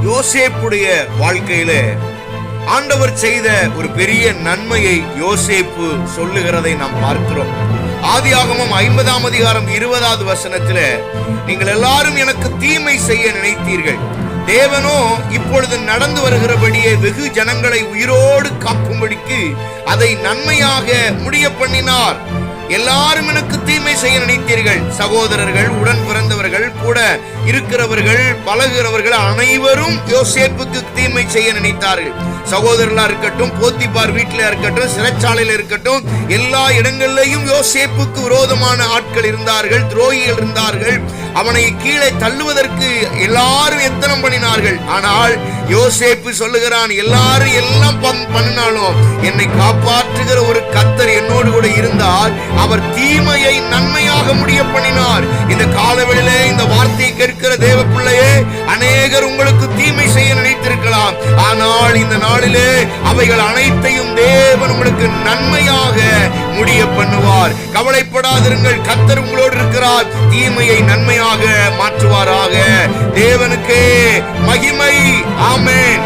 யோசேப்புடைய வாழ்க்கையில ஆண்டவர் செய்த ஒரு பெரிய நன்மையை யோசேப்பு சொல்லுகிறதை நாம் பார்க்கிறோம். ஆதியாகமம் 50ஆம் அதிகாரம் 20வது வசனத்தில, நீங்கள் எல்லாரும் எனக்கு தீமை செய்ய நினைத்தீர்கள், தேவனோ இப்பொழுது நடந்து வருகிறபடியே வெகு ஜனங்களை உயிரோடு காக்கும்படிக்கு அதை நன்மையாக முடிய பண்ணினார். எல்லாரும் எனக்கு தீமை செய்ய நினைத்தீர்கள். சகோதரர்கள், உடன் பிறந்தவர்கள், கூட இருக்கிறவர்கள், பழகுகிறவர்கள் அனைவரும் யோசேப்புக்கு தீமை செய்ய நினைத்தார்கள். சகோதரர்களா இருக்கட்டும், போத்திபார் வீட்டில இருக்கட்டும், சிறைச்சாலையில் இருக்கட்டும், எல்லா இடங்களிலேயும் யோசேப்புக்கு விரோதமான ஆட்கள் இருந்தார்கள், துரோகிகள் இருந்தார்கள். அவனை கீழே தள்ளுவதற்கு எல்லாரும் எத்தனம் பண்ணினார்கள். ஆனால் யோசேப்பு சொல்லுகிறான், எல்லாரும் எல்லாம் பண்ணினாலும் என்னை காப்பாற்றுகிற ஒரு கர்த்தர் என்னோடு கூட இருந்தால் அவர் தீமையை நன்மையாக முடிய பண்ணினார். இந்த காலவெளியிலே இந்த வார்த்தையை கேட்கிற தேவ பிள்ளையே, அநேகர் உங்களுக்கு தீமை செய்ய நினைத்திருக்கலாம். ஆனால் இந்த நாளிலே அவைகள் அனைத்தையும் தேவன் உங்களுக்கு நன்மையாக முடிய பண்ணுவார். கவலைப்படாதிருங்கள், கர்த்தர் உங்களோடு இருக்கிறார். தீமையை நன்மையாக மாற்றுவாராக. தேவனுக்கே மகிமை. ஆமென்.